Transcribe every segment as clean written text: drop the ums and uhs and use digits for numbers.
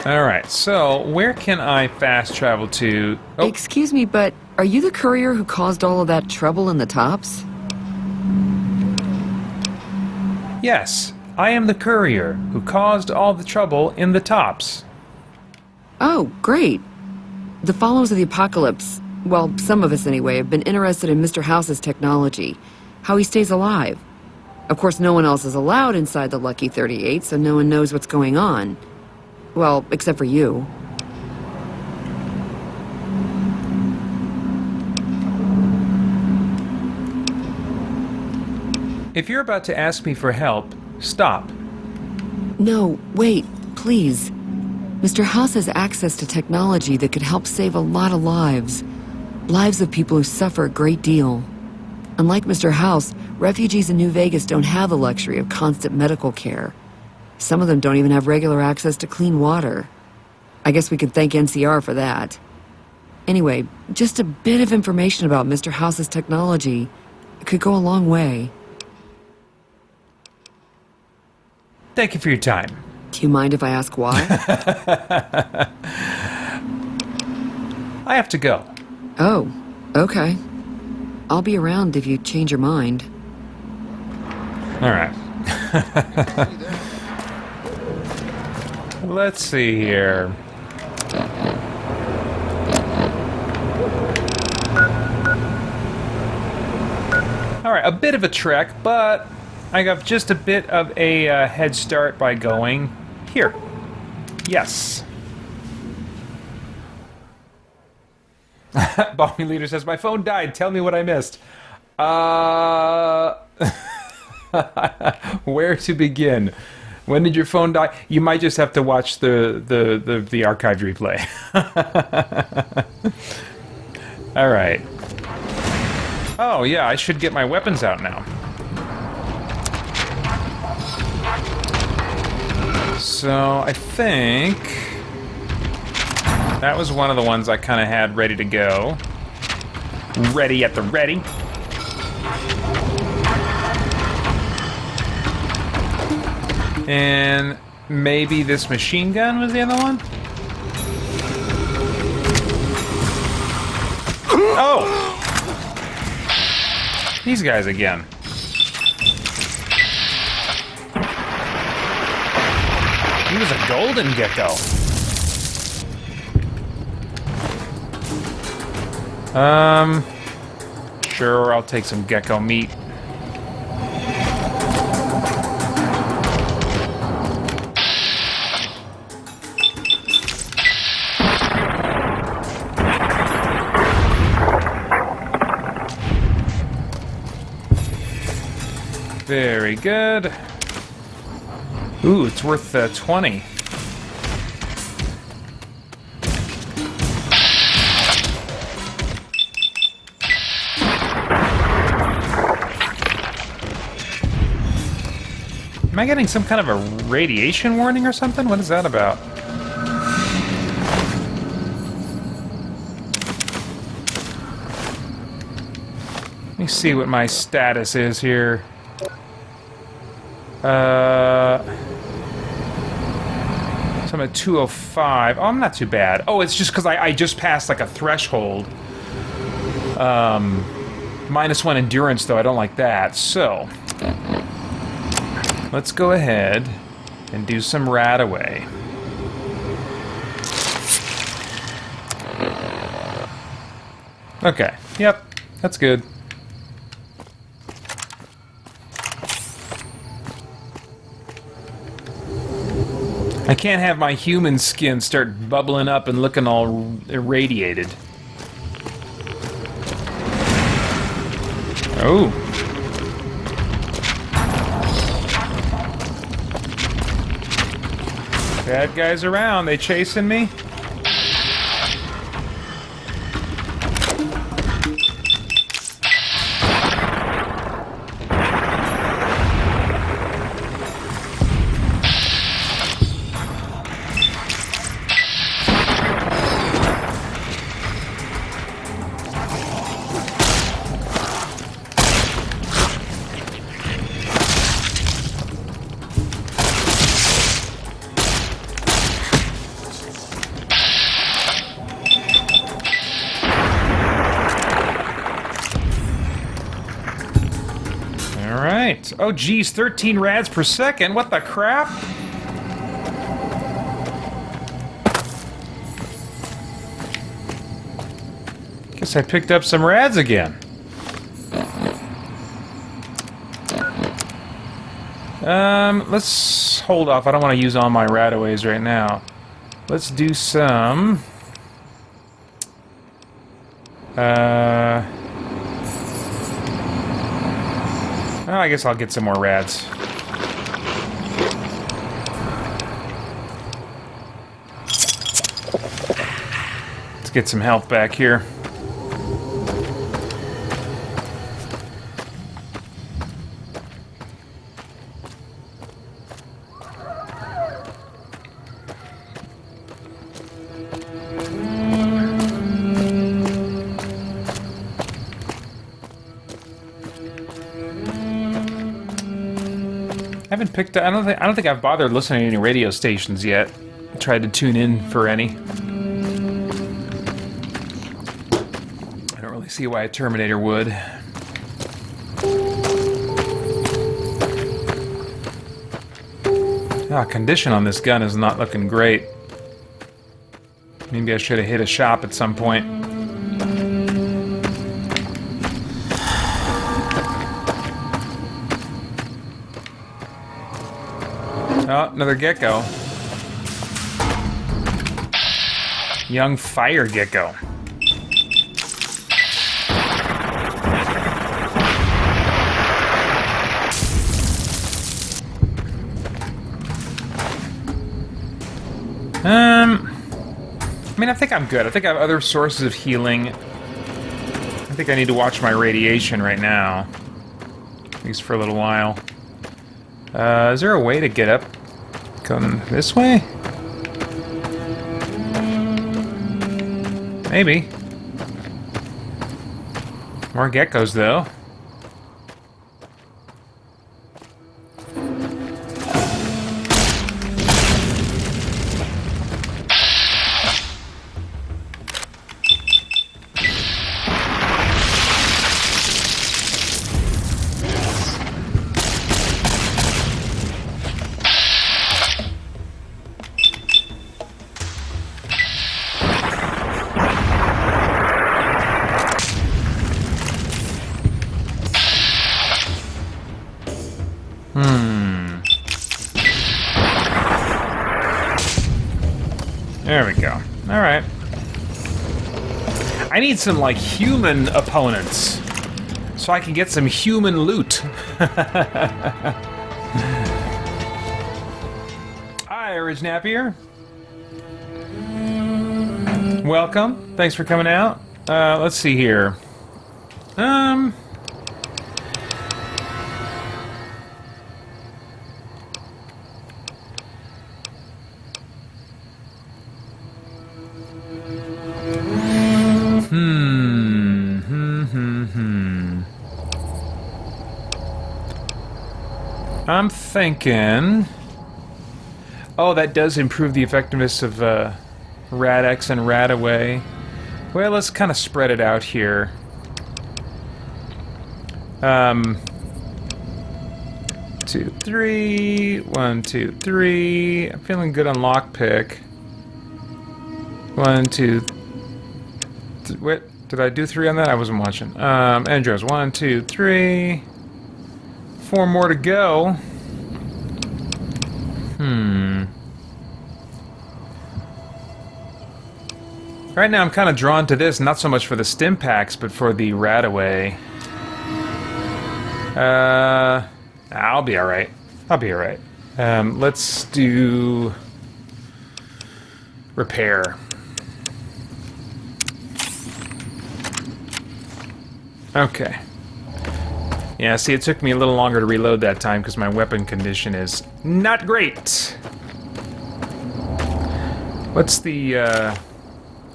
Alright, so where can I fast travel to? Oh, Excuse me, but are you the courier who caused all of that trouble in the tops? yes. I am the courier who caused all the trouble in the tops. Oh, great. The followers of the apocalypse, well, some of us anyway, have been interested in Mr. House's technology, how he stays alive. Of course, no one else is allowed inside the Lucky 38, so no one knows what's going on. Well, except for you. If you're about to ask me for help, stop. No, wait, please. Mr. House has access to technology that could help save a lot of lives. Lives of people who suffer a great deal. Unlike Mr. House, refugees in New Vegas don't have the luxury of constant medical care. Some of them don't even have regular access to clean water. I guess we could thank NCR for that. Anyway, just a bit of information about Mr. House's technology could go a long way. Thank you for your time. Do you mind if I ask why? I have to go. Oh, okay. I'll be around if you change your mind. Alright. Let's see here. Alright, a bit of a trek, but I got just a bit of a head start by going here. Yes. Balmy Leader says, my phone died. Tell me what I missed. Where to begin? When did your phone die? You might just have to watch the archived replay. All right. Oh, yeah, I should get my weapons out now. So, I think that was one of the ones I kind of had ready to go. Ready at the ready. And maybe this machine gun was the other one? Oh! These guys again. He was a golden gecko. Sure, I'll take some gecko meat. Very good. Ooh, it's worth 20. Am I getting some kind of a radiation warning or something? What is that about? Let me see what my status is here. So I'm at 205. Oh, I'm not too bad. Oh, it's just because I just passed like a threshold. -1 endurance, though. I don't like that. So let's go ahead and do some rat away. Okay. Yep. That's good. I can't have my human skin start bubbling up and looking all irradiated. Oh. Bad guys around. They chasing me? right. Oh, geez, 13 rads per second. What the crap? Guess I picked up some rads again. Let's hold off. I don't want to use all my radaways right now. Let's do some... Oh, I guess I'll get some more rads. Let's get some health back here. I haven't picked. I don't think I've bothered listening to any radio stations yet. Tried to tune in for any. I don't really see why a Terminator would. Condition on this gun is not looking great. Maybe I should have hit a shop at some point. Oh, another gecko. Young fire gecko. I mean, I think I'm good. I think I have other sources of healing. I think I need to watch my radiation right now. At least for a little while. Is there a way to get up? Going this way? Maybe. More geckos, though. There we go. Alright. I need some, like, human opponents. So I can get some human loot. Hi, Irish Napier. Welcome. Thanks for coming out. Let's see here. I'm thinking... Oh, that does improve the effectiveness of Rad-X and Rad-Away. Well, let's kind of spread it out here. 2, 3... 1, 2, 3... I'm feeling good on lockpick. 1, 2... Wait, did I do 3 on that? I wasn't watching. Andros, 1, 2, 3... 4 more to go. Right now I'm kind of drawn to this, not so much for the stim packs, but for the Rad-Away. I'll be alright. I'll be alright. Let's do... repair. Okay. Yeah, see, it took me a little longer to reload that time because my weapon condition is not great. What's the,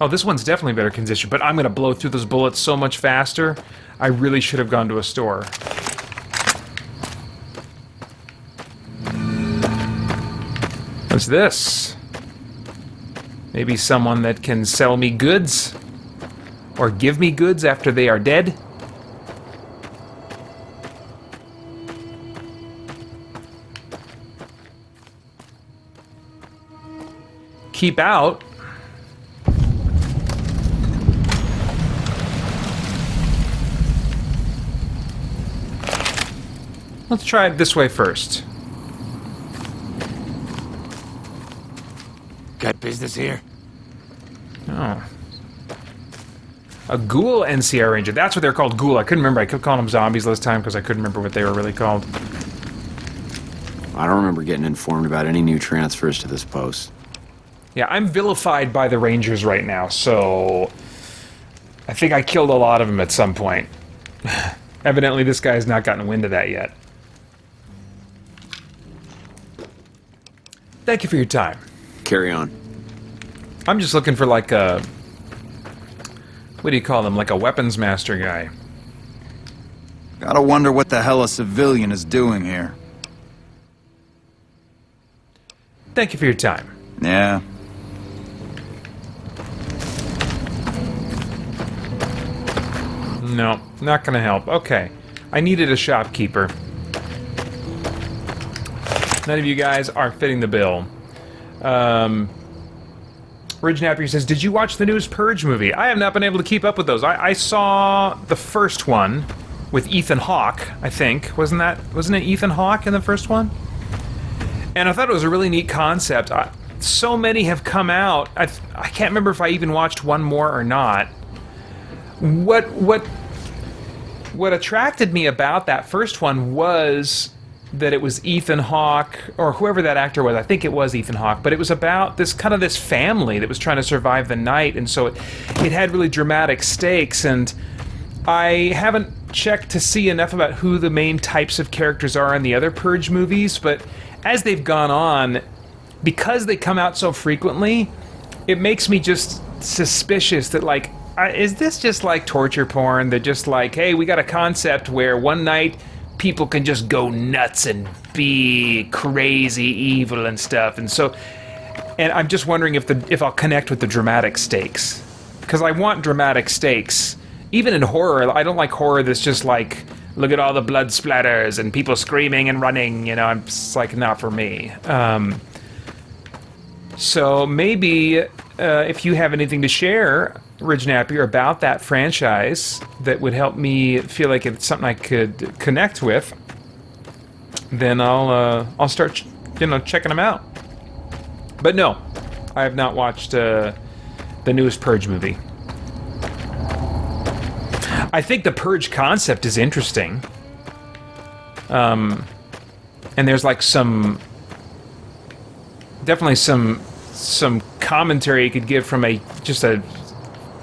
Oh, this one's definitely better condition, but I'm gonna blow through those bullets so much faster. I really should have gone to a store. What's this? Maybe someone that can sell me goods? Or give me goods after they are dead? keep out. Let's try it this way first. Got business here? Oh. A ghoul NCR Ranger. That's what they're called, ghoul. I couldn't remember. I kept calling them zombies last time because I couldn't remember what they were really called. I don't remember getting informed about any new transfers to this post. Yeah, I'm vilified by the Rangers right now, so I think I killed a lot of them at some point. Evidently, this guy's not gotten wind of that yet. Thank you for your time. Carry on. I'm just looking for like a... What do you call them? Like a weapons master guy. Gotta wonder what the hell a civilian is doing here. Thank you for your time. Yeah. No, not gonna help. Okay. I needed a shopkeeper. None of you guys are fitting the bill. Ridge Napier says, did you watch the newest Purge movie? I have not been able to keep up with those. I saw the first one with Ethan Hawke, I think. Wasn't it Ethan Hawke in the first one? And I thought it was a really neat concept. So many have come out. I can't remember if I even watched one more or not. What attracted me about that first one was that it was Ethan Hawke, or whoever that actor was. I think it was Ethan Hawke, but it was about this family that was trying to survive the night, and so it had really dramatic stakes, and I haven't checked to see enough about who the main types of characters are in the other Purge movies, but as they've gone on, because they come out so frequently, it makes me just suspicious that, like, is this just like torture porn? They're just like, hey, we got a concept where one night people can just go nuts and be crazy evil and stuff, and I'm just wondering if I'll connect with the dramatic stakes, because I want dramatic stakes. Even in horror, I don't like horror that's just like, look at all the blood splatters and people screaming and running, you know, I'm just like, not for me. So maybe if you have anything to share, Ridge Napier, about that franchise that would help me feel like it's something I could connect with, then I'll start, checking them out. But no, I have not watched the newest Purge movie. I think the Purge concept is interesting. And there's like definitely some commentary you could give from just a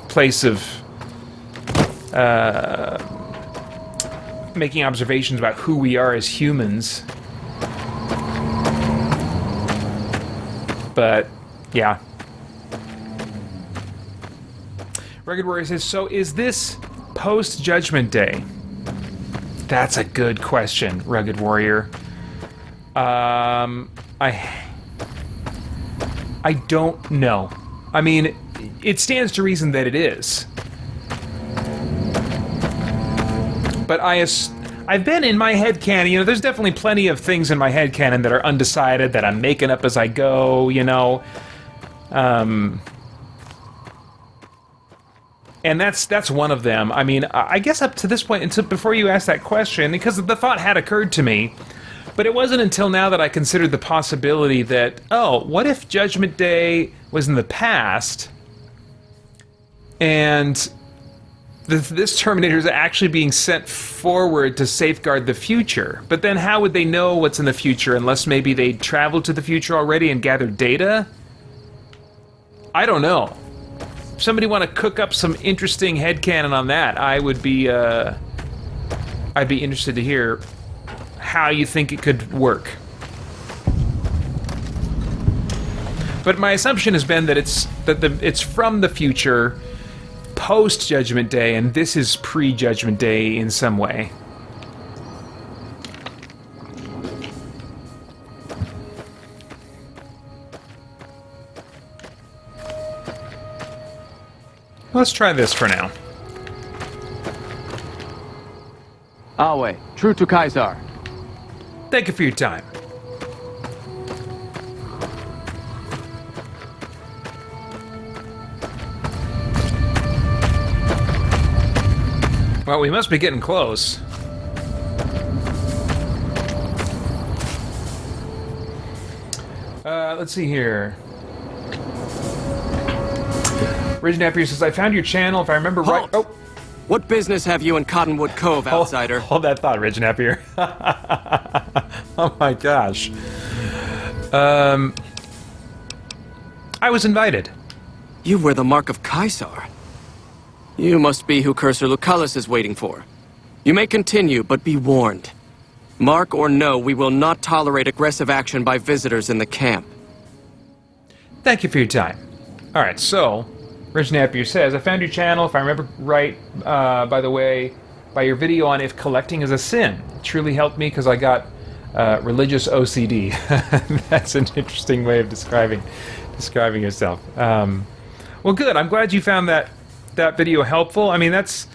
place of making observations about who we are as humans. But yeah. Rugged Warrior says, so is this post-Judgment Day? That's a good question, Rugged Warrior. I don't know. I mean, it stands to reason that it is. But I've been in my headcanon, there's definitely plenty of things in my headcanon that are undecided, that I'm making up as I go, and that's one of them. I mean, I guess up to this point, until before you asked that question, because the thought had occurred to me, but it wasn't until now that I considered the possibility that, oh, what if Judgment Day was in the past, and this Terminator is actually being sent forward to safeguard the future? But then how would they know what's in the future unless maybe they traveled to the future already and gathered data? I don't know. If somebody want to cook up some interesting headcanon on that, I'd be interested to hear how you think it could work. But my assumption has been that it's from the future, post Judgment Day, and this is pre-Judgment Day in some way. Let's try this for now. Alway, true to Kaiser. Thank you for your time. Well, we must be getting close. Let's see here. Ridge Napier says, I found your channel, if I remember right. Halt! What business have you in Cottonwood Cove, outsider? Hold that thought, Ridge Napier. Oh my gosh. I was invited. You wear the mark of Caesar. You must be who Cursor Lucullus is waiting for. You may continue, but be warned. Mark or no, we will not tolerate aggressive action by visitors in the camp. Thank you for your time. Alright, so, Ridge Napier says, I found your channel, if I remember right, by the way, by your video on if collecting is a sin. It truly helped me because I got religious OCD. That's an interesting way of describing yourself. Well, good. I'm glad you found that video helpful. I mean, that's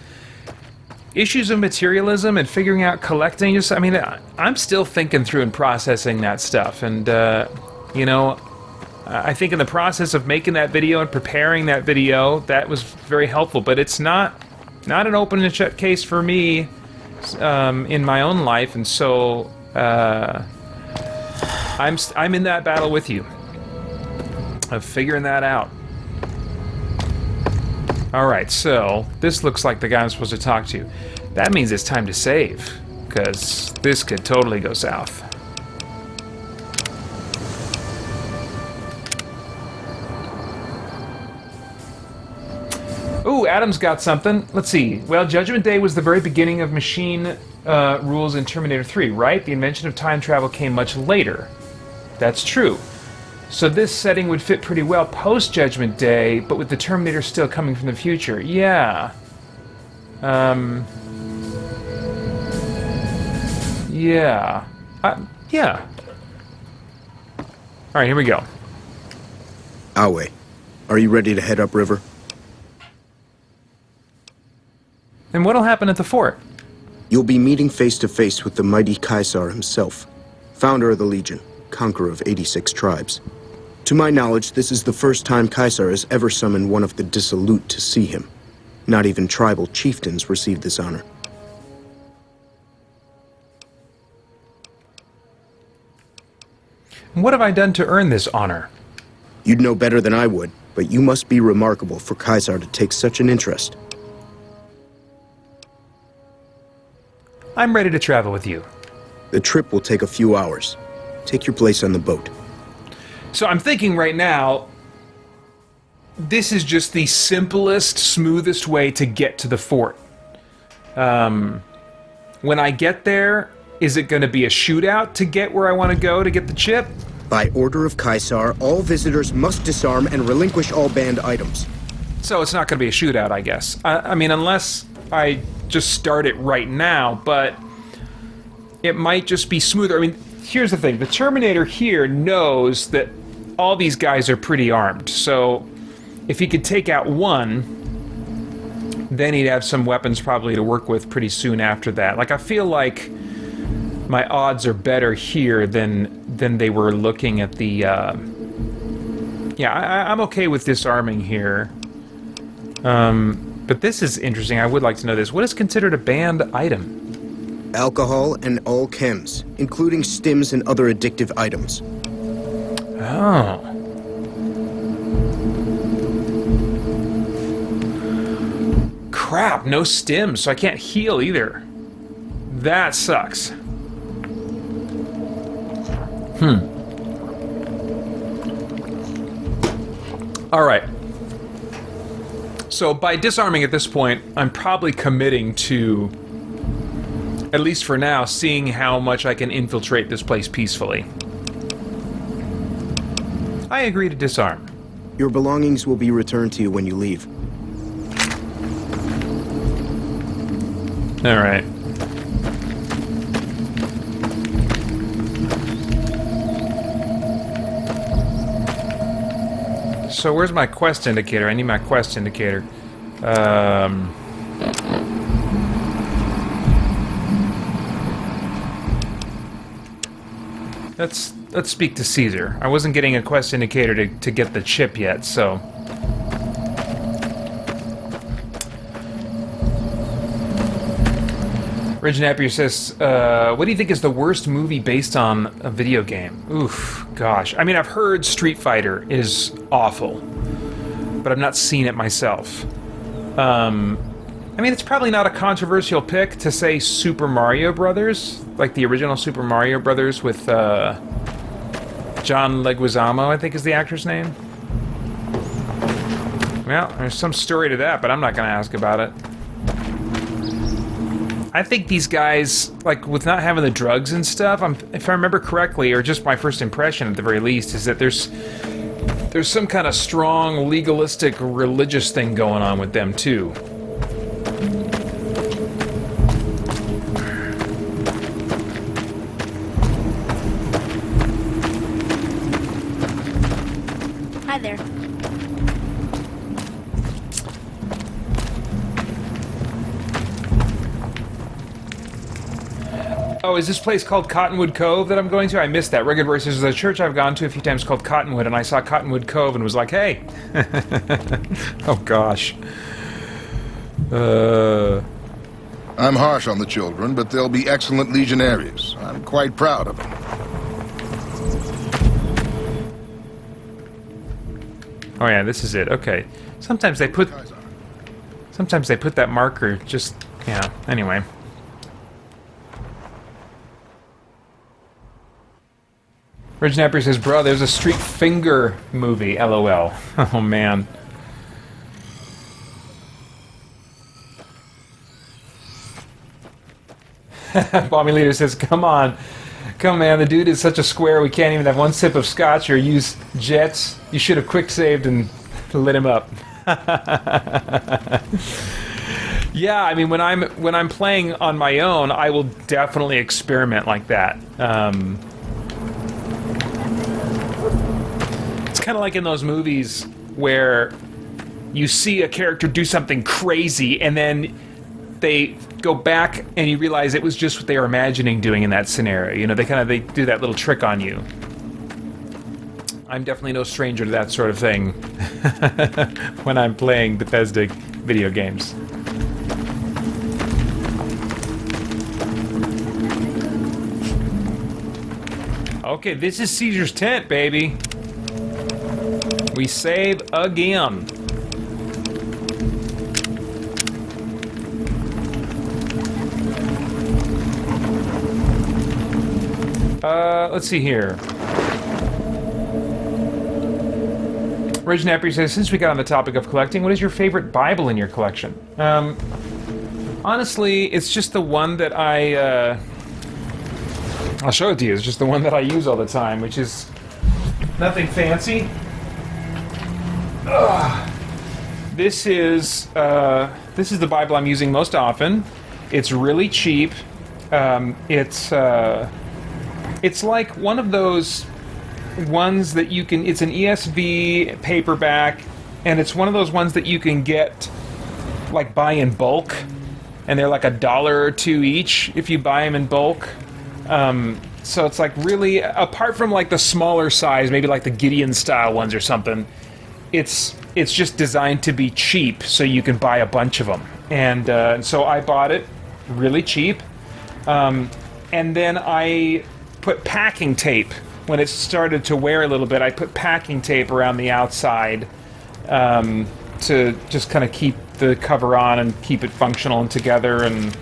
issues of materialism and figuring out collecting. Just, I mean, I'm still thinking through and processing that stuff. And, you know, I think in the process of making that video and preparing that video, that was very helpful. But it's not an open and shut case for me in my own life. And so I'm in that battle with you of figuring that out. Alright, so this looks like the guy I'm supposed to talk to. That means it's time to save, because this could totally go south. Ooh, Adam's got something. Let's see. Well, Judgment Day was the very beginning of machine rules in Terminator 3, right? The invention of time travel came much later. That's true. So this setting would fit pretty well post-Judgment Day, but with the Terminator still coming from the future. Yeah. Yeah. Yeah. Alright, here we go. Awe, are you ready to head upriver? And what'll happen at the fort? You'll be meeting face to face with the mighty Caesar himself, founder of the Legion, conqueror of 86 tribes. To my knowledge, this is the first time Caesar has ever summoned one of the dissolute to see him. Not even tribal chieftains receive this honor. What have I done to earn this honor? You'd know better than I would, but you must be remarkable for Caesar to take such an interest. I'm ready to travel with you. The trip will take a few hours. Take your place on the boat. So I'm thinking right now, this is just the simplest, smoothest way to get to the fort. When I get there, is it going to be a shootout to get where I want to go to get the chip? By order of Caesar, all visitors must disarm and relinquish all banned items. So it's not going to be a shootout, I guess. I mean, unless I just start it right now, but it might just be smoother. I mean, here's the thing. The Terminator here knows that all these guys are pretty armed, so if he could take out one, then he'd have some weapons probably to work with pretty soon after that. Like, I feel like my odds are better here than they were looking at the, yeah, I'm okay with disarming here. But this is interesting. I would like to know this. What is considered a banned item? Alcohol and all chems, including stims and other addictive items. Oh. Crap, no stims, so I can't heal either. That sucks. Alright. So by disarming at this point, I'm probably committing to, at least for now, seeing how much I can infiltrate this place peacefully. I agree to disarm. Your belongings will be returned to you when you leave. All right. So where's my quest indicator? I need my quest indicator. Let's speak to Caesar. I wasn't getting a quest indicator to get the chip yet, so... Napier says, what do you think is the worst movie based on a video game? Oof, gosh. I mean, I've heard Street Fighter is awful, but I've not seen it myself. I mean, it's probably not a controversial pick to say Super Mario Brothers, like the original Super Mario Brothers with John Leguizamo, I think is the actor's name. Well, there's some story to that, but I'm not going to ask about it. I think these guys, like, with not having the drugs and stuff, if I remember correctly, or just my first impression at the very least, is that there's some kind of strong, legalistic, religious thing going on with them, too. Hi there. Oh, is this place called Cottonwood Cove that I'm going to? I missed that. Rugged Versus is a church I've gone to a few times called Cottonwood, and I saw Cottonwood Cove and was like, hey. Oh, gosh. I'm harsh on the children, but they'll be excellent legionaries. I'm quite proud of them. Oh, yeah, this is it. Okay. Sometimes they put that marker just... Yeah, anyway. Rich Napier says, bro, there's a Street Finger movie, LOL. Oh, man. Bommy Leader says, come on, man, the dude is such a square, we can't even have one sip of scotch or use jets. You should have quick saved and lit him up. Yeah, I mean, when I'm playing on my own, I will definitely experiment like that. It's kind of like in those movies where you see a character do something crazy and then they go back and you realize it was just what they were imagining doing in that scenario. You know, they do that little trick on you. I'm definitely no stranger to that sort of thing when I'm playing Bethesda video games. Okay, this is Caesar's tent, baby. We save again. Let's see here. Reg Napier says, since we got on the topic of collecting, what is your favorite Bible in your collection? Honestly, it's just the one that I'll show it to you. It's just the one that I use all the time, which is nothing fancy. This is the Bible I'm using most often. It's really cheap. It's like one of those ones that you can... It's an ESV paperback, and it's one of those ones that you can get, like, buy in bulk, and they're like $1 or $2 each if you buy them in bulk. So it's like really, apart from like the smaller size, maybe like the Gideon-style ones or something, it's just designed to be cheap, so you can buy a bunch of them. And so I bought it really cheap, and then I put packing tape. When it started to wear a little bit, I put packing tape around the outside to just kind of keep the cover on and keep it functional and together. And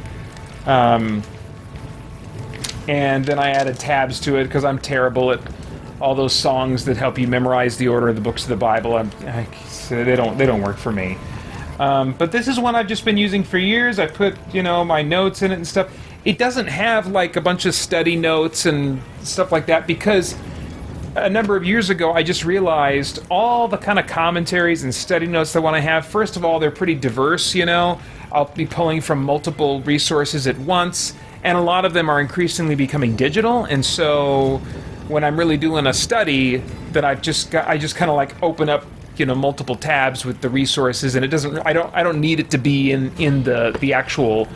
then I added tabs to it because I'm terrible at all those songs that help you memorize the order of the books of the Bible. They don't work for me. But this is one I've just been using for years. I put, my notes in it and stuff. It doesn't have like a bunch of study notes and stuff like that because a number of years ago I just realized all the kind of commentaries and study notes that I want to have, first of all, they're pretty diverse, I'll be pulling from multiple resources at once, and a lot of them are increasingly becoming digital, and so when I'm really doing a study, then I just kind of like open up multiple tabs with the resources, and it doesn't. I don't need it to be in the actual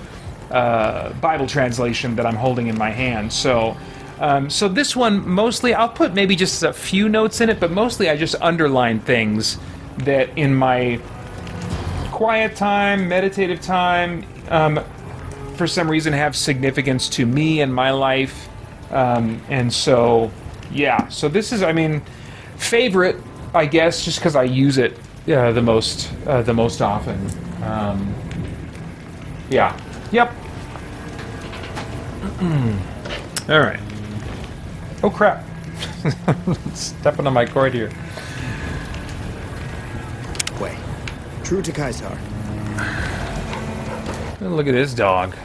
Bible translation that I'm holding in my hand. So this one mostly I'll put maybe just a few notes in it, but mostly I just underline things that in my quiet time, meditative time, for some reason have significance to me and my life. And so, yeah. So this is, I mean, favorite, I guess, just because I use it the most often. Yeah. Yep. All right. Oh crap! Stepping on my cord here. Way. True to Caesar. Look at this dog.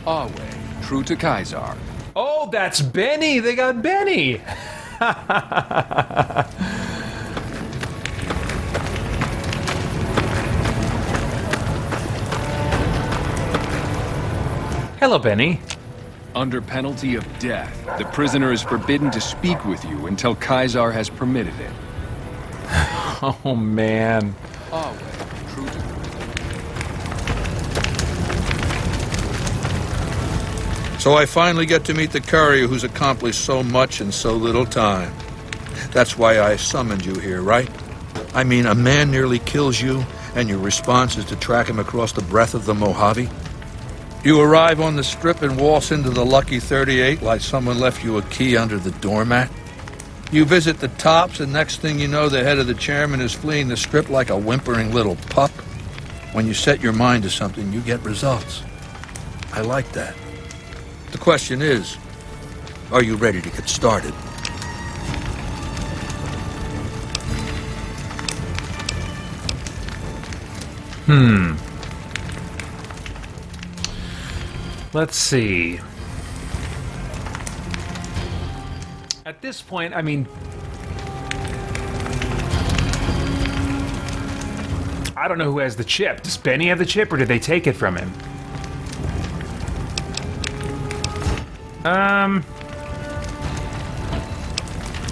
Our way, true to Caesar. Oh, that's Benny! They got Benny! Hello, Benny. Under penalty of death, the prisoner is forbidden to speak with you until Caesar has permitted it. Oh, man. Our way, true to... So I finally get to meet the courier who's accomplished so much in so little time. That's why I summoned you here, right? I mean, a man nearly kills you, and your response is to track him across the breadth of the Mojave? You arrive on the strip and waltz into the Lucky 38 like someone left you a key under the doormat? You visit the tops, and next thing you know, the head of the chairman is fleeing the strip like a whimpering little pup? When you set your mind to something, you get results. I like that. The question is, are you ready to get started? Let's see. At this point, I mean... I don't know who has the chip. Does Benny have the chip, or did they take it from him?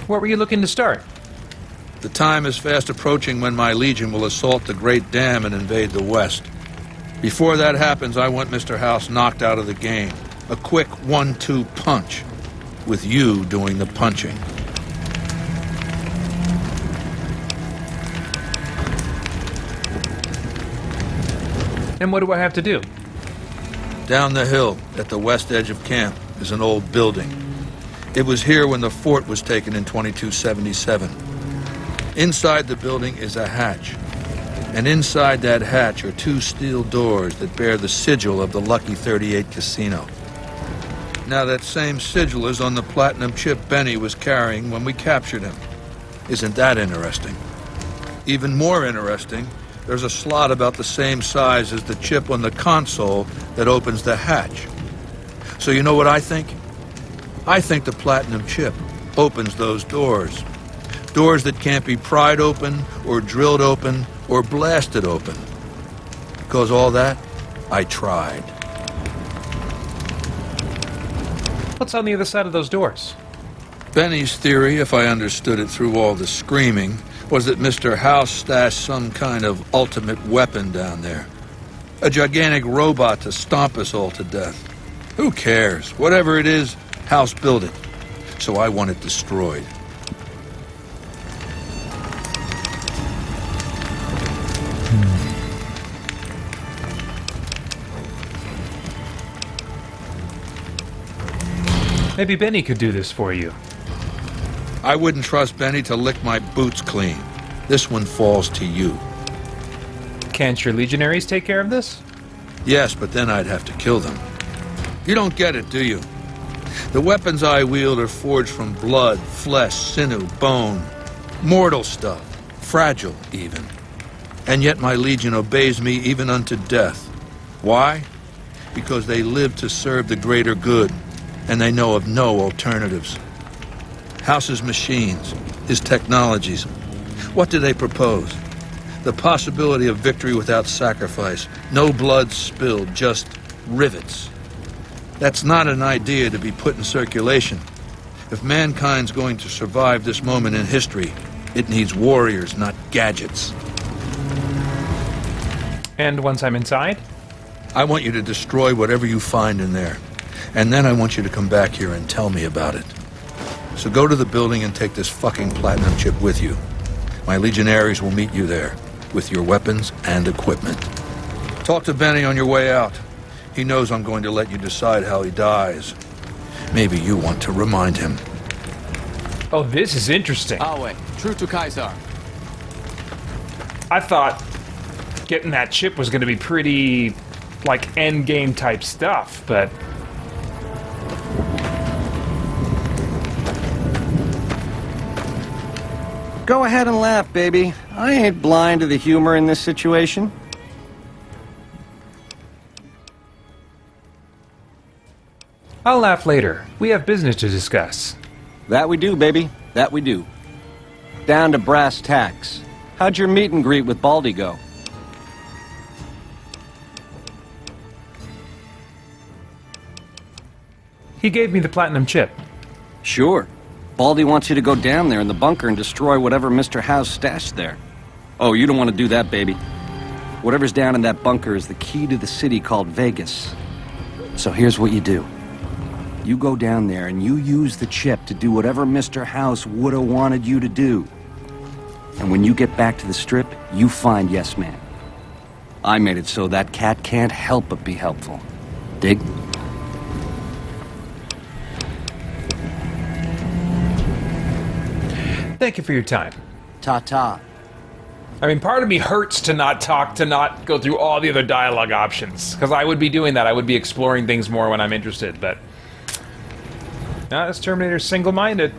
Where were you looking to start? The time is fast approaching when my legion will assault the Great Dam and invade the West. Before that happens, I want Mr. House knocked out of the game. A quick 1-2 punch, with you doing the punching. And what do I have to do? Down the hill, at the west edge of camp, is an old building. It was here when the fort was taken in 2277. Inside the building is a hatch. And inside that hatch are 2 steel doors that bear the sigil of the Lucky 38 casino. Now that same sigil is on the platinum chip Benny was carrying when we captured him. Isn't that interesting? Even more interesting, there's a slot about the same size as the chip on the console that opens the hatch. So you know what I think? I think the platinum chip opens those doors. Doors that can't be pried open, or drilled open, or blasted open. Because all that, I tried. What's on the other side of those doors? Benny's theory, if I understood it through all the screaming, was that Mr. House stashed some kind of ultimate weapon down there. A gigantic robot to stomp us all to death. Who cares? Whatever it is, House built it. So I want it destroyed. Maybe Benny could do this for you. I wouldn't trust Benny to lick my boots clean. This one falls to you. Can't your legionaries take care of this? Yes, but then I'd have to kill them. You don't get it, do you? The weapons I wield are forged from blood, flesh, sinew, bone. Mortal stuff. Fragile, even. And yet my legion obeys me even unto death. Why? Because they live to serve the greater good, and they know of no alternatives. House's machines, his technologies. What do they propose? The possibility of victory without sacrifice. No blood spilled, just rivets. That's not an idea to be put in circulation. If mankind's going to survive this moment in history, it needs warriors, not gadgets. And once I'm inside? I want you to destroy whatever you find in there. And then I want you to come back here and tell me about it. So go to the building and take this fucking platinum chip with you. My legionaries will meet you there, with your weapons and equipment. Talk to Benny on your way out. He knows I'm going to let you decide how he dies. Maybe you want to remind him. Oh, this is interesting. Awe, true to Kaiser. I thought getting that chip was going to be pretty, like, endgame type stuff, but... Go ahead and laugh, baby. I ain't blind to the humor in this situation. I'll laugh later. We have business to discuss. That we do, baby. That we do. Down to brass tacks. How'd your meet and greet with Baldy go? He gave me the platinum chip. Sure. Baldy wants you to go down there in the bunker and destroy whatever Mr. House stashed there. Oh, you don't want to do that, baby. Whatever's down in that bunker is the key to the city called Vegas. So here's what you do. You go down there and you use the chip to do whatever Mr. House would have wanted you to do. And when you get back to the Strip, you find Yes Man. I made it so that cat can't help but be helpful. Dig? Thank you for your time. Ta-ta. I mean, part of me hurts to not talk, to not go through all the other dialogue options. Because I would be doing that. I would be exploring things more when I'm interested, but... No, this Terminator's single-minded.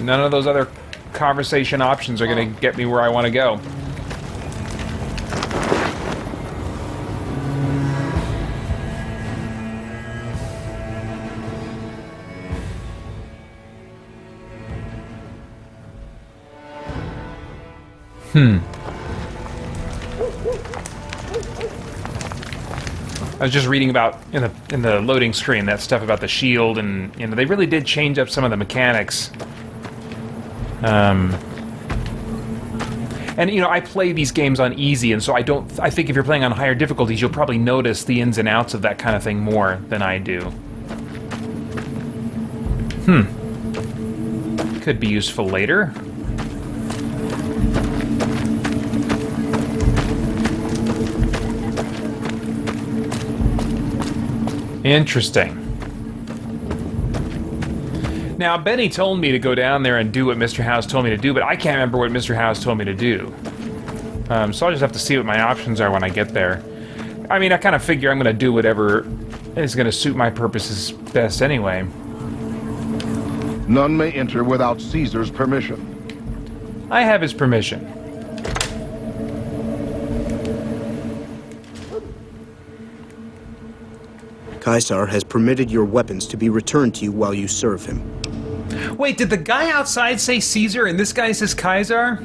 None of those other conversation options are going to get me where I want to go. I was just reading about in the loading screen that stuff about the shield, and you know they really did change up some of the mechanics. And you know I play these games on easy, and so I think if you're playing on higher difficulties, you'll probably notice the ins and outs of that kind of thing more than I do. Could be useful later. Interesting. Now, Benny told me to go down there and do what Mr. House told me to do, but I can't remember what Mr. House told me to do. So I'll just have to see what my options are when I get there. I mean, I kind of figure I'm going to do whatever is going to suit my purposes best anyway. None may enter without Caesar's permission. I have his permission. Caesar has permitted your weapons to be returned to you while you serve him. Wait, did the guy outside say Caesar and this guy says Kaiser?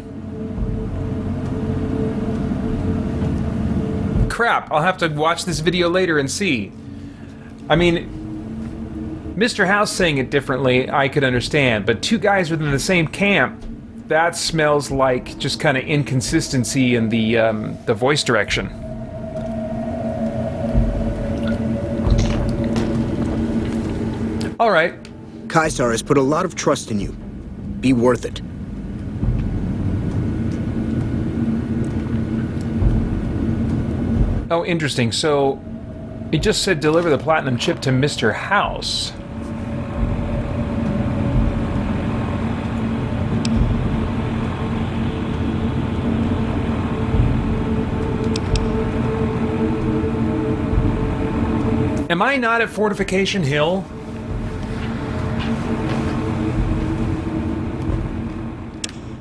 Crap, I'll have to watch this video later and see. I mean, Mr. House saying it differently, I could understand, but two guys within the same camp, that smells like just kind of inconsistency in the voice direction. All right. Caesar has put a lot of trust in you. Be worth it. Oh, interesting. So, it just said deliver the platinum chip to Mr. House. Am I not at Fortification Hill?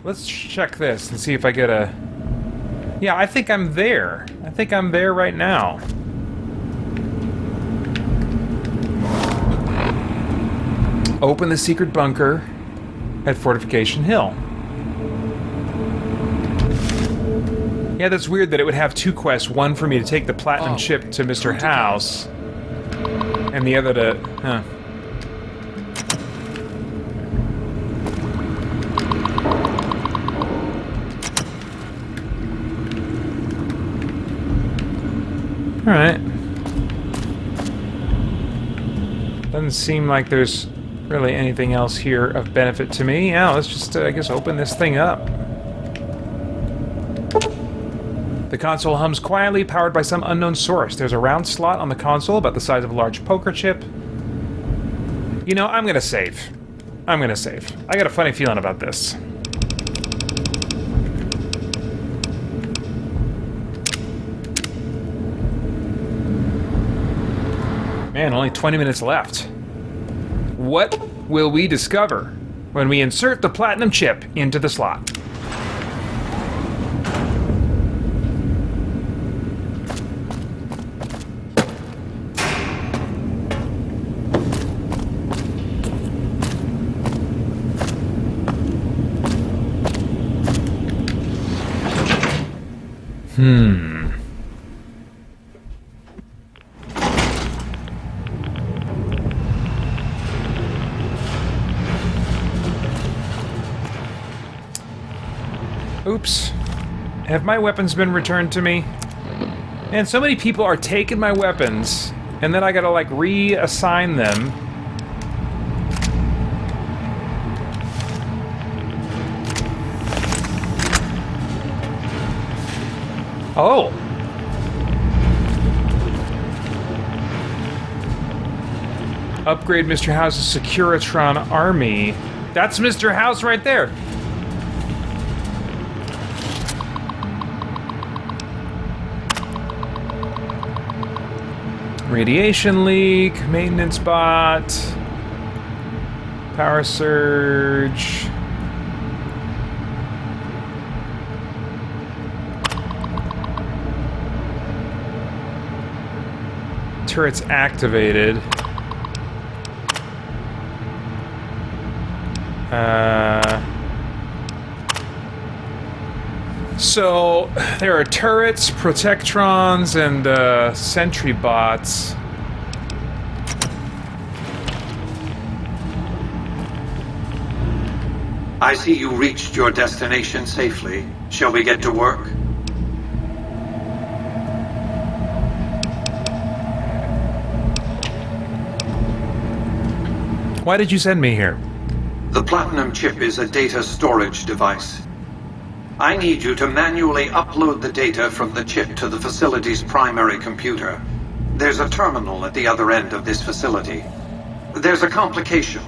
Let's check this and see if I get a... Yeah, I think I'm there. I think I'm there right now. Open the secret bunker at Fortification Hill. Yeah, that's weird that it would have two quests. One for me to take the platinum chip to Mr. House, and the other to... Huh. Alright. Doesn't seem like there's really anything else here of benefit to me. Yeah, let's just, I guess, open this thing up. The console hums quietly, powered by some unknown source. There's a round slot on the console about the size of a large poker chip. You know, I'm gonna save. I'm gonna save. I got a funny feeling about this. Man, only 20 minutes left. What will we discover when we insert the platinum chip into the slot? Oops. Have my weapons been returned to me? And so many people are taking my weapons, and then I gotta, like, reassign them. Oh! Upgrade Mr. House's Securitron army. That's Mr. House right there! Radiation leak, maintenance bot, power surge. Turret's activated. So there are turrets, protectrons, and sentry bots. I see you reached your destination safely. Shall we get to work? Why did you send me here? The Platinum chip is a data storage device. I need you to manually upload the data from the chip to the facility's primary computer. There's a terminal at the other end of this facility. There's a complication.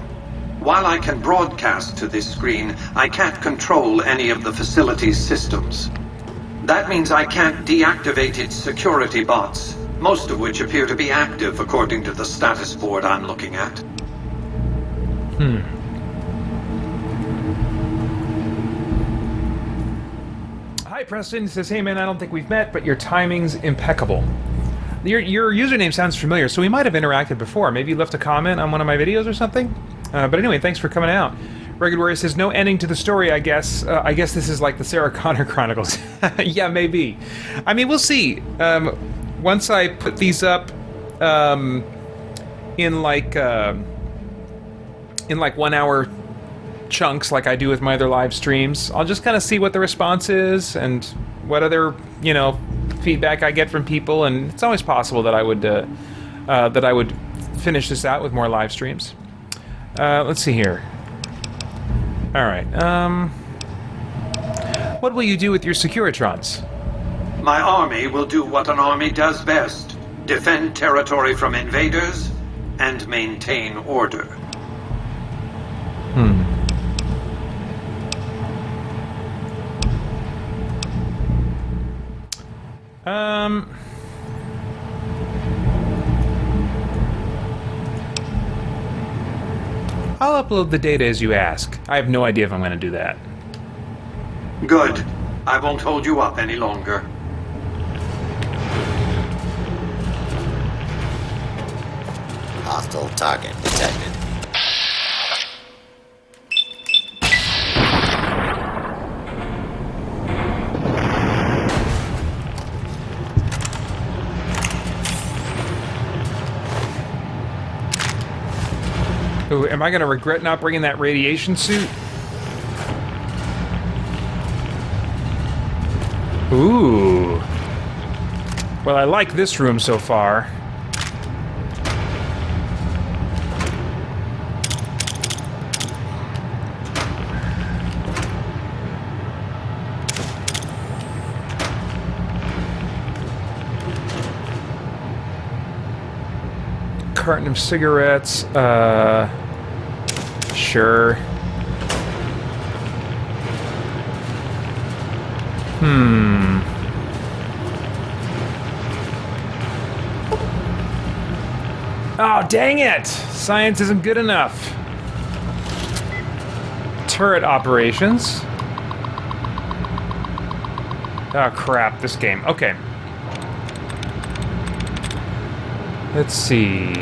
While I can broadcast to this screen, I can't control any of the facility's systems. That means I can't deactivate its security bots, most of which appear to be active according to the status board I'm looking at. Hi, Preston. Says, hey man, I don't think we've met, but your timing's impeccable. Your username sounds familiar, so we might have interacted before. Maybe you left a comment on one of my videos or something? But anyway, thanks for coming out. Rugged Warrior says, no ending to the story, I guess. I guess this is like the Sarah Connor Chronicles. Yeah, maybe. I mean, we'll see. Once I put these up in like 1 hour chunks like I do with my other live streams, I'll just kind of see what the response is and what other, you know, feedback I get from people, and it's always possible that I would finish this out with more live streams. Let's see here. Alright, what will you do with your Securitrons? My army will do what an army does best. Defend territory from invaders and maintain order. I'll upload the data as you ask. I have no idea if I'm going to do that. Good. I won't hold you up any longer. Hostile target detected. Ooh, am I going to regret not bringing that radiation suit? Ooh. Well, I like this room so far. carton of cigarettes. Sure. Oh, dang it! Science isn't good enough. Turret operations. Oh, crap, this game. Okay. Let's see.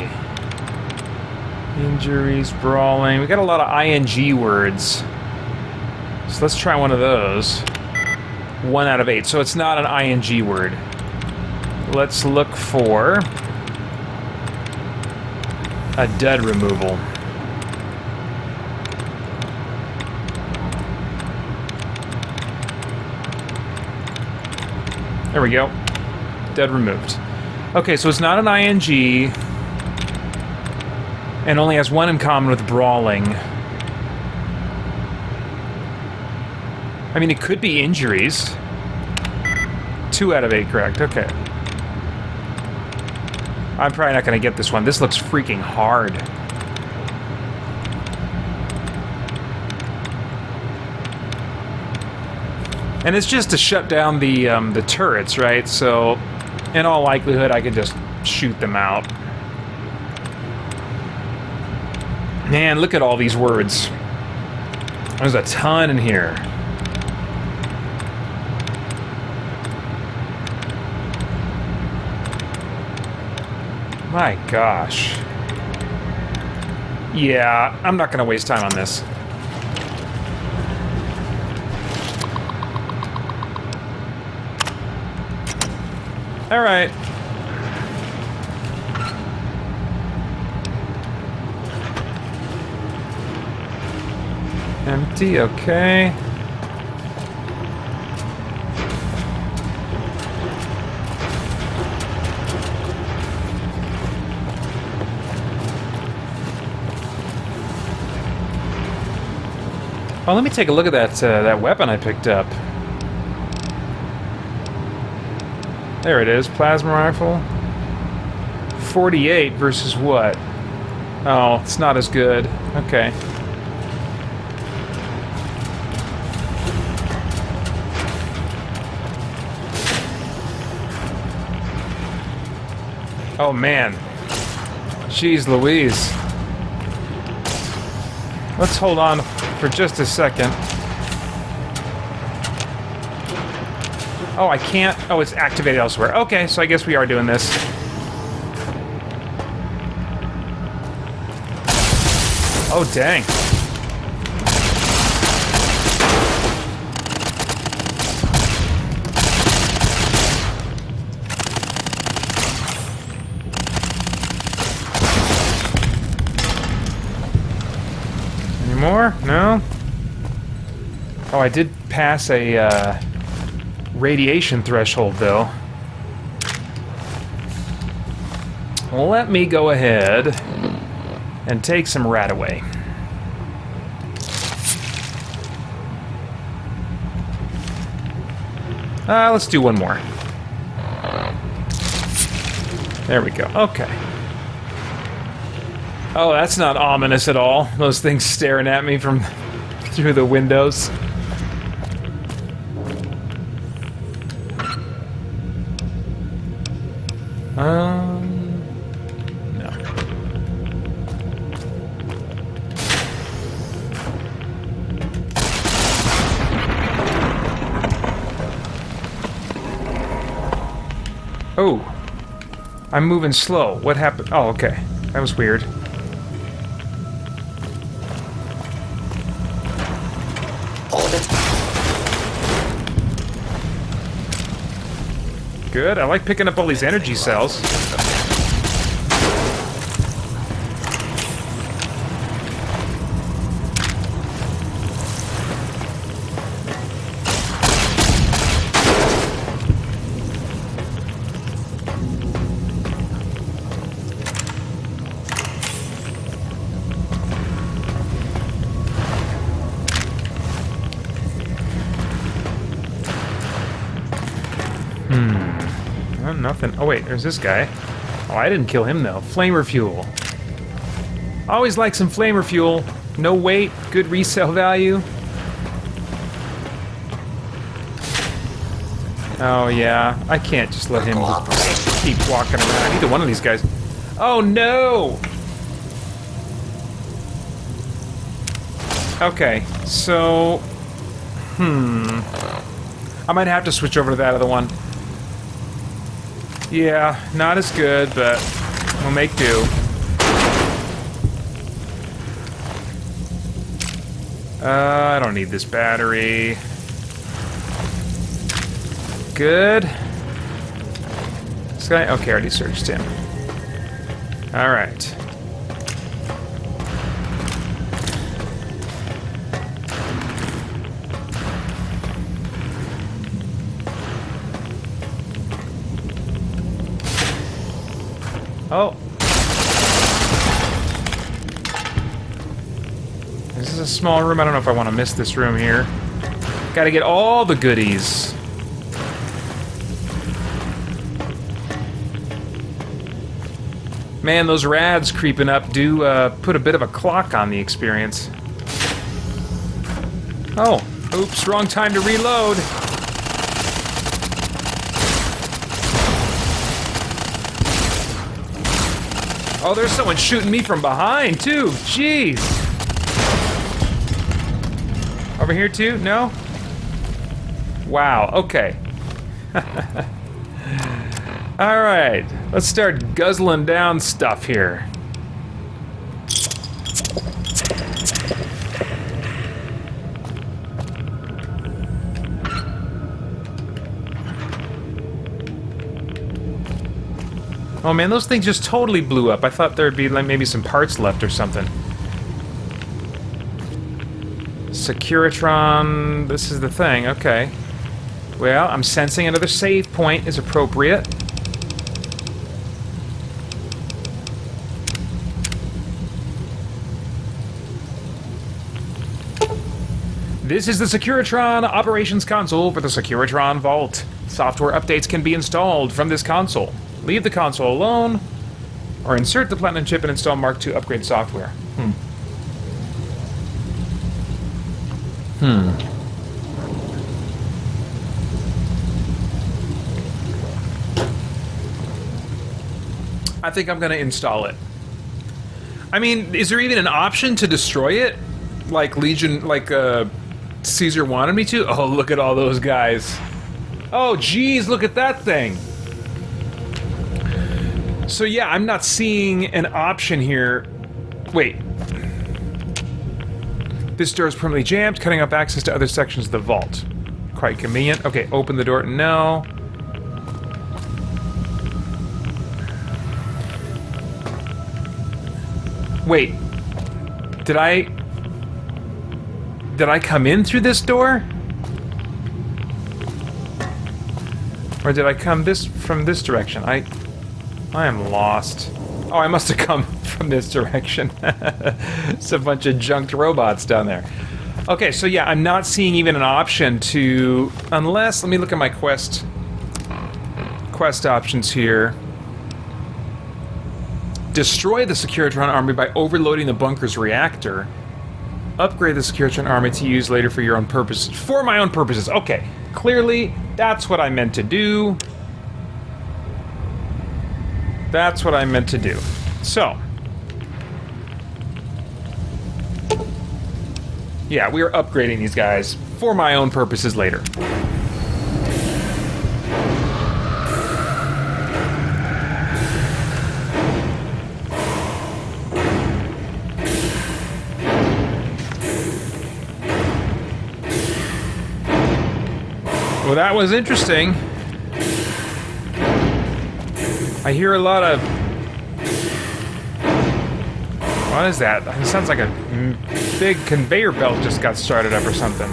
Injuries, brawling. We got a lot of ing words. So let's try one of those. 1 out of 8. So it's not an ing word. Let's look for a dud removal. There we go. Dud removed. Okay, so it's not an ing, and only has 1 in common with brawling. I mean, it could be injuries. 2 out of 8, correct. Okay. I'm probably not going to get this one. This looks freaking hard. And it's just to shut down the turrets, right? So, in all likelihood, I can just shoot them out. Man, look at all these words. There's a ton in here. My gosh. Yeah, I'm not gonna waste time on this. All right. Empty, okay. Oh, let me take a look at that weapon I picked up. There it is, plasma rifle. 48 versus what? Oh, it's not as good. Okay. Oh man. Jeez Louise. Let's hold on for just a second. Oh, I can't. Oh, it's activated elsewhere. Okay, so I guess we are doing this. Oh, dang. Any more? No? Oh, I did pass a, radiation threshold, though. Well, let me go ahead and take some rat away. Let's do one more. There we go. Okay. Oh, that's not ominous at all. Those things staring at me from through the windows. No. Oh. I'm moving slow. What happened? Oh, okay. That was weird. Good. I like picking up all these energy cells. Nothing. Oh wait, there's this guy. Oh, I didn't kill him, though. Flamer fuel. Always like some flamer fuel. No weight, good resale value. Oh, yeah. I can't just let him just keep walking around. Either one of these guys. Oh, no! Okay, so... I might have to switch over to that other one. Yeah, not as good, but we'll make do. I don't need this battery. Good. This guy? Okay, I already searched him. Alright. Oh. This is a small room. I don't know if I want to miss this room here. Gotta get all the goodies. Man, those rads creeping up do put a bit of a clock on the experience. Oh, oops, wrong time to reload. Oh, there's someone shooting me from behind, too. Jeez. Over here, too? No? Wow, okay. Alright, let's start guzzling down stuff here. Oh man, those things just totally blew up. I thought there'd be like maybe some parts left or something. Securitron, this is the thing, okay. Well, I'm sensing another save point is appropriate. This is the Securitron operations console for the Securitron Vault. Software updates can be installed from this console. Leave the console alone, or insert the Platinum chip and install Mark II upgrade software. I think I'm gonna install it. I mean, is there even an option to destroy it? Like Legion, like Caesar wanted me to? Oh, look at all those guys. Oh, geez, look at that thing. So yeah, I'm not seeing an option here. Wait. This door is permanently jammed, cutting off access to other sections of the vault. Quite convenient. Okay, open the door. No. Wait. Did I come in through this door? Or did I come from this direction? I am lost. Oh, I must have come from this direction. It's a bunch of junked robots down there. Okay, so yeah, I'm not seeing even an option to... Unless... Let me look at my quest options here. Destroy the Securitron army by overloading the bunker's reactor. Upgrade the Securitron army to use later for your own purposes. For my own purposes. Okay, clearly that's what I meant to do. That's what I meant to do. So. Yeah, we are upgrading these guys for my own purposes later. Well, that was interesting. I hear a lot of... What is that? It sounds like a big conveyor belt just got started up or something.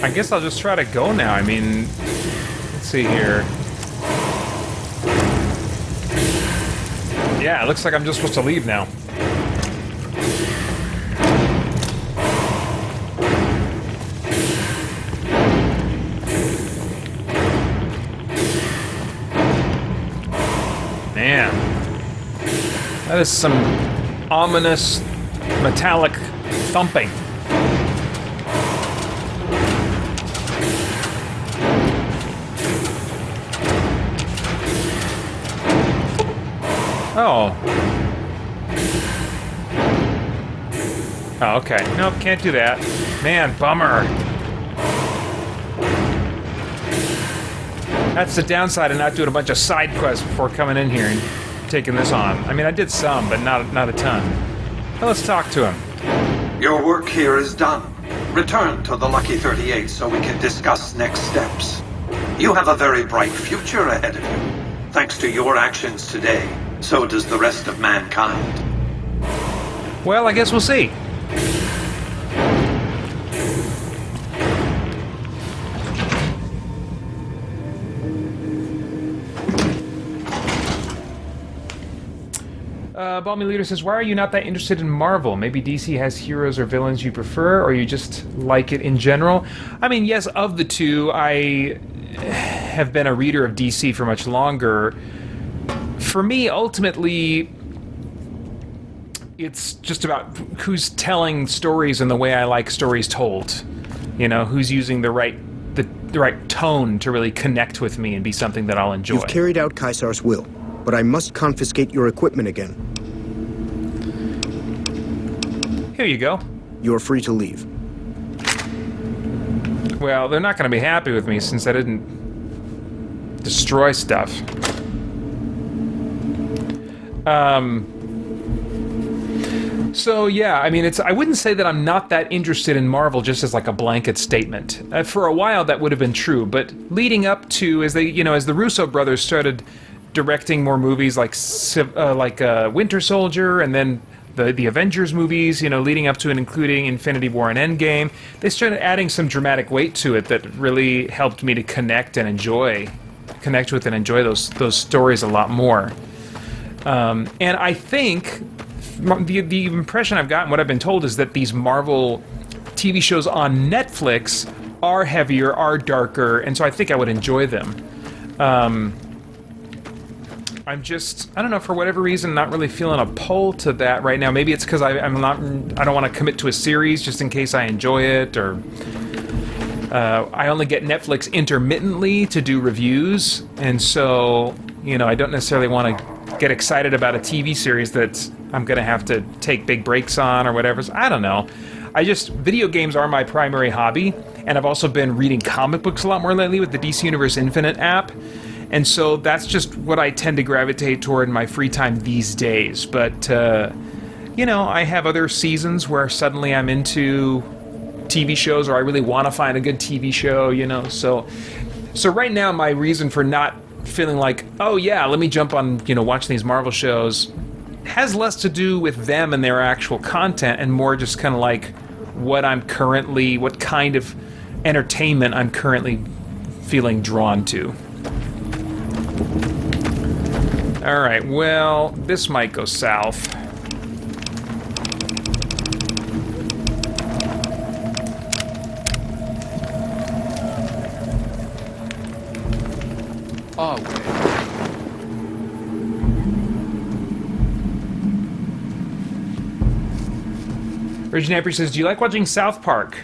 I guess I'll just try to go now. I mean, let's see here. Yeah, it looks like I'm just supposed to leave now. That is some ominous metallic thumping. Oh. Oh, okay. Nope, can't do that. Man, bummer. That's the downside of not doing a bunch of side quests before coming in here and taking this on. I mean, I did some, but not a ton. Well, let's talk to him. Your work here is done. Return to the Lucky 38 so we can discuss next steps. You have a very bright future ahead of you. Thanks to your actions today, so does the rest of mankind. Well, I guess we'll see. Balmy Leader says, why are you not that interested in Marvel? Maybe DC has heroes or villains you prefer, or you just like it in general? I mean, yes, of the two, I have been a reader of DC for much longer. For me, ultimately, it's just about who's telling stories in the way I like stories told. You know, who's using the right tone to really connect with me and be something that I'll enjoy. You've carried out Caesar's will, but I must confiscate your equipment again. Here you go. You're free to leave. Well, they're not going to be happy with me since I didn't destroy stuff. So yeah, I mean, I wouldn't say that I'm not that interested in Marvel just as like a blanket statement. For a while that would have been true, but leading up to, as the Russo brothers started directing more movies like Winter Soldier and then the Avengers movies, leading up to and including Infinity War and Endgame, they started adding some dramatic weight to it that really helped me to connect with and enjoy those stories a lot more. And I think the impression I've gotten, what I've been told, is that these Marvel TV shows on Netflix are heavier, are darker, and so I think I would enjoy them. I'm just, I don't know, for whatever reason, not really feeling a pull to that right now. Maybe it's because I don't want to commit to a series just in case I enjoy it, or I only get Netflix intermittently to do reviews, and so, I don't necessarily want to get excited about a TV series that I'm going to have to take big breaks on or whatever. So I don't know. Video games are my primary hobby, and I've also been reading comic books a lot more lately with the DC Universe Infinite app. And so that's just what I tend to gravitate toward in my free time these days. But, I have other seasons where suddenly I'm into TV shows, or I really want to find a good TV show, So right now, my reason for not feeling like, oh yeah, let me jump on, watching these Marvel shows, has less to do with them and their actual content and more just kind of like what kind of entertainment I'm currently feeling drawn to. Alright, well, this might go south. Oh, Virgin Amper says, do you like watching South Park?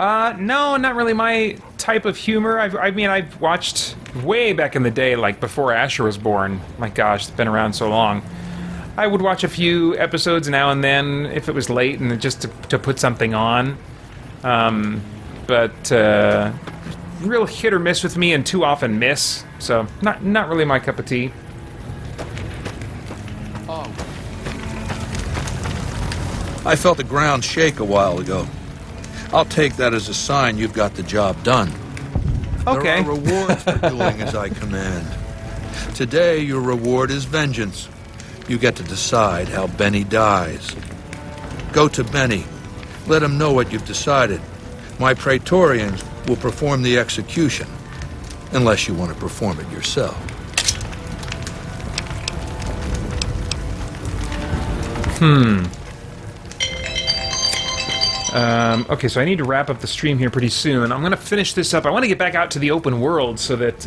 No, not really my type of humor. I've watched way back in the day, like before Asher was born. My gosh, it's been around so long. I would watch a few episodes now and then if it was late and just to put something on. But real hit or miss with me, and too often miss. So not really my cup of tea. I felt the ground shake a while ago. I'll take that as a sign you've got the job done. Okay. There are rewards for doing as I command. Today, your reward is vengeance. You get to decide how Benny dies. Go to Benny. Let him know what you've decided. My Praetorians will perform the execution, unless you want to perform it yourself. Okay, so I need to wrap up the stream here pretty soon. I'm going to finish this up. I want to get back out to the open world so that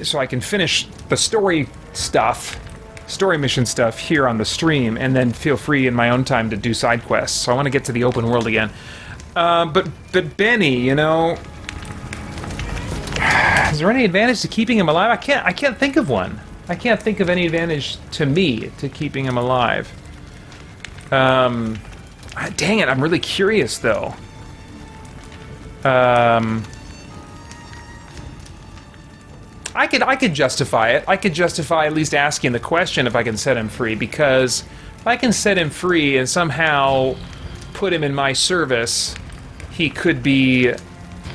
so I can finish the story stuff story mission stuff here on the stream, and then feel free in my own time to do side quests. So I want to get to the open world again. But Benny, you know, is there any advantage to keeping him alive? I can't think of one. I can't think of any advantage to me to keeping him alive. Dang it, I'm really curious though. I could justify it. I could justify at least asking the question if I can set him free, because if I can set him free and somehow put him in my service, he could be,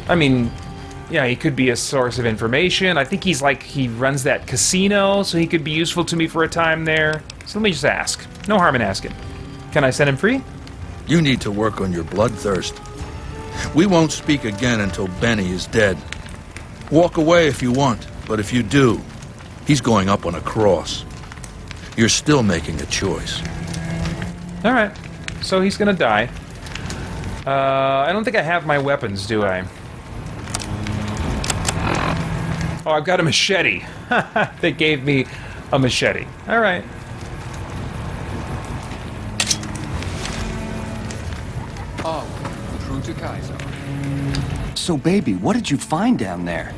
I mean, yeah, he could be a source of information. I think he's like, he runs that casino, so he could be useful to me for a time there. So let me just ask. No harm in asking. Can I set him free? You need to work on your bloodthirst. We won't speak again until Benny is dead. Walk away if you want, but if you do, he's going up on a cross. You're still making a choice. All right. So he's gonna die. I don't think I have my weapons, do I? Oh, I've got a machete. They gave me a machete. All right. Oh, true to Kaiser. So, baby, what did you find down there?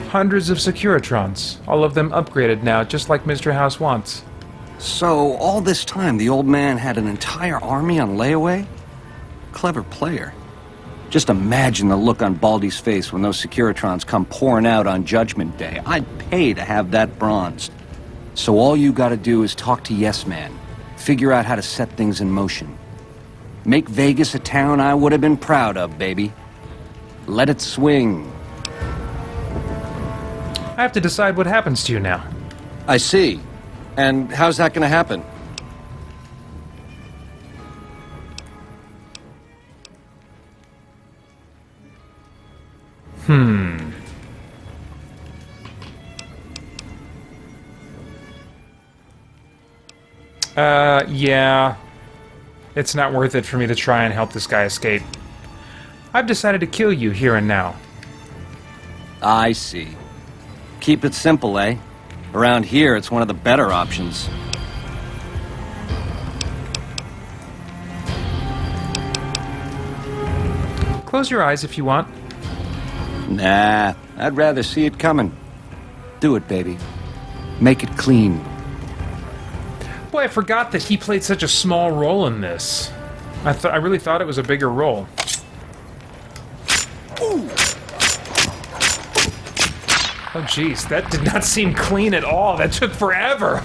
Hundreds of Securitrons. All of them upgraded now, just like Mr. House wants. So, all this time, the old man had an entire army on layaway? Clever player. Just imagine the look on Baldy's face when those Securitrons come pouring out on Judgment Day. I'd pay to have that bronzed. So all you gotta do is talk to Yes Man. Figure out how to set things in motion. Make Vegas a town I would have been proud of, baby. Let it swing. I have to decide what happens to you now. I see. And how's that gonna happen? Yeah. It's not worth it for me to try and help this guy escape. I've decided to kill you here and now. I see. Keep it simple, eh? Around here, it's one of the better options. Close your eyes if you want. Nah, I'd rather see it coming. Do it, baby. Make it clean. Boy, I forgot that he played such a small role in this. I really thought it was a bigger role. Ooh. Oh, jeez, that did not seem clean at all. That took forever.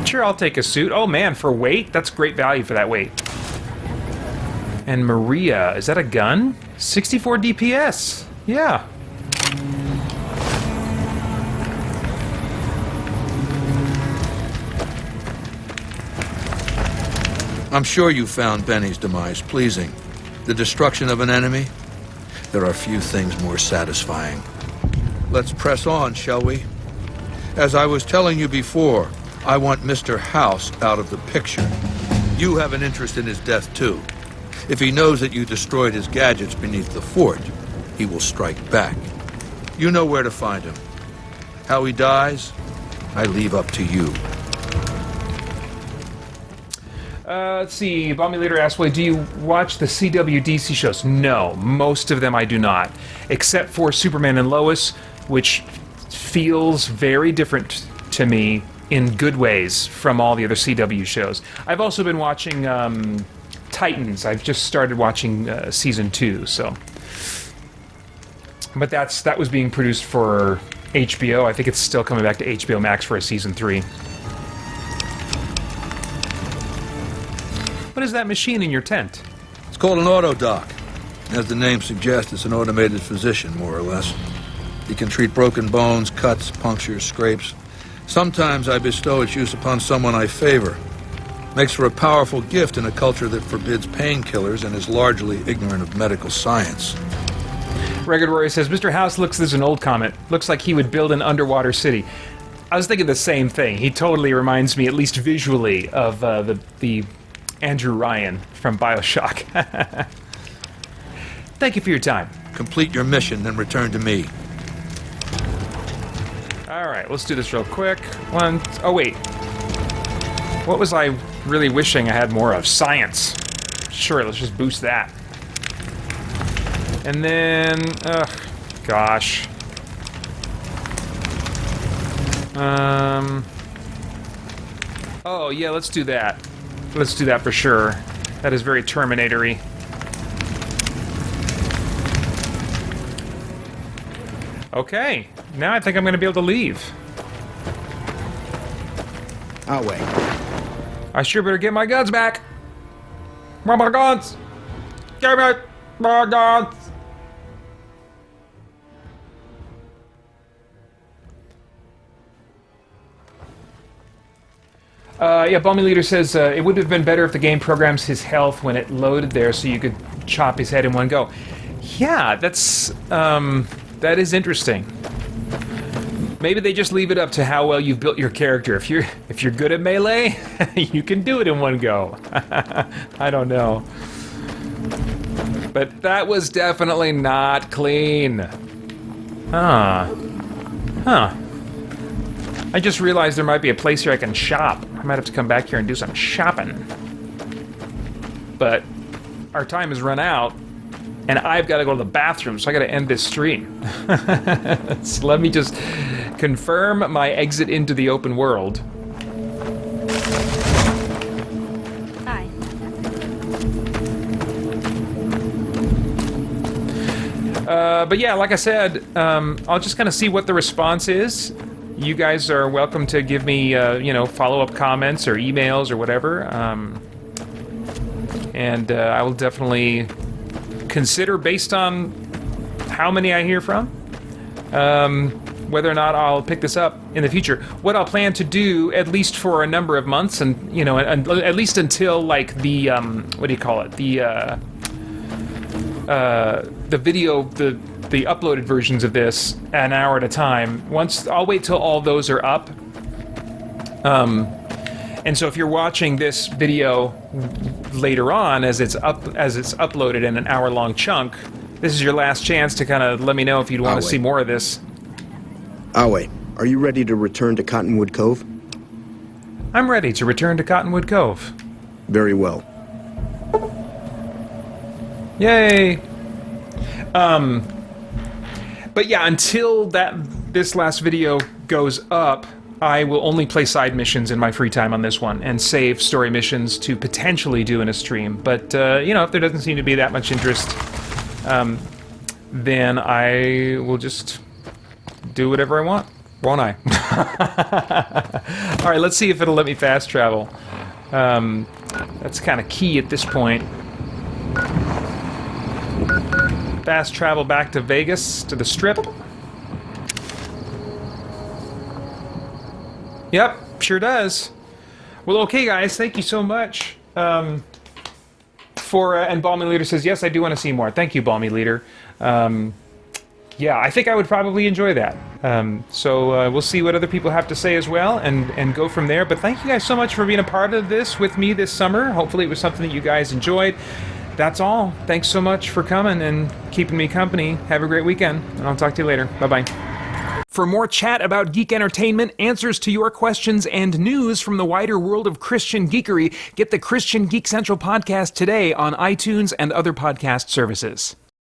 Sure, I'll take a suit. Oh, man, for weight? That's great value for that weight. And Maria, is that a gun? 64 DPS. Yeah. I'm sure you found Benny's demise pleasing. The destruction of an enemy? There are few things more satisfying. Let's press on, shall we? As I was telling you before, I want Mr. House out of the picture. You have an interest in his death, too. If he knows that you destroyed his gadgets beneath the fort, he will strike back. You know where to find him. How he dies, I leave up to you. Let's see. Bomby Leader asks, wait, do you watch the CW DC shows? No, most of them I do not. Except for Superman and Lois, which feels very different to me in good ways from all the other CW shows. I've also been watching Titans. I've just started watching season 2, so. But that was being produced for HBO. I think it's still coming back to HBO Max for a season 3. What is that machine in your tent? It's called an autodoc. As the name suggests, it's an automated physician, more or less. He can treat broken bones, cuts, punctures, scrapes. Sometimes I bestow its use upon someone I favor. Makes for a powerful gift in a culture that forbids painkillers and is largely ignorant of medical science. Rugged Warrior says, Mr. House looks, this is an old comment, looks like he would build an underwater city. I was thinking the same thing. He totally reminds me, at least visually, of the Andrew Ryan from BioShock. Thank you for your time. Complete your mission, then return to me. Alright, let's do this real quick. Oh wait. What was I really wishing I had more of? Science. Sure, let's just boost that. And then... ugh, gosh. Oh, yeah, let's do that. Let's do that for sure. That is very Terminator-y. Okay, now I think I'm going to be able to leave. I'll wait. I sure better get my guns back. Where are my guns? Give me my guns. Yeah, Balmy Leader says, it would have been better if the game programs his health when it loaded there so you could chop his head in one go. Yeah, that's, that is interesting. Maybe they just leave it up to how well you've built your character. If you're good at melee, you can do it in one go. I don't know. But that was definitely not clean. Huh. I just realized there might be a place here I can shop. I might have to come back here and do some shopping. But our time has run out, and I've got to go to the bathroom, so I got to end this stream. So let me just confirm my exit into the open world. Hi. But yeah, like I said, I'll just kind of see what the response is. You guys are welcome to give me, you know, follow-up comments or emails or whatever. And I will definitely consider, based on how many I hear from, whether or not I'll pick this up in the future. What I'll plan to do, at least for a number of months, and you know, at least until like the what do you call it? The video, the uploaded versions of this, an hour at a time. I'll wait till all those are up. And so if you're watching this video later on, as it's uploaded in an hour-long chunk, this is your last chance to kind of let me know if you'd want to see more of this. Awe, are you ready to return to Cottonwood Cove? I'm ready to return to Cottonwood Cove. Very well. Yay! But yeah, until this last video goes up, I will only play side missions in my free time on this one, and save story missions to potentially do in a stream. But, you know, if there doesn't seem to be that much interest, then I will just do whatever I want, won't I? Alright, let's see if it'll let me fast travel. That's kind of key at this point. Fast travel back to Vegas, to the Strip. Yep, sure does. Well, okay, guys, thank you so much. And Balmy Leader says, yes, I do want to see more. Thank you, Balmy Leader. Yeah, I think I would probably enjoy that. So we'll see what other people have to say as well, and go from there. But thank you guys so much for being a part of this with me this summer. Hopefully it was something that you guys enjoyed. That's all. Thanks so much for coming and keeping me company. Have a great weekend, and I'll talk to you later. Bye-bye. For more chat about geek entertainment, answers to your questions, and news from the wider world of Christian geekery, get the Christian Geek Central podcast today on iTunes and other podcast services.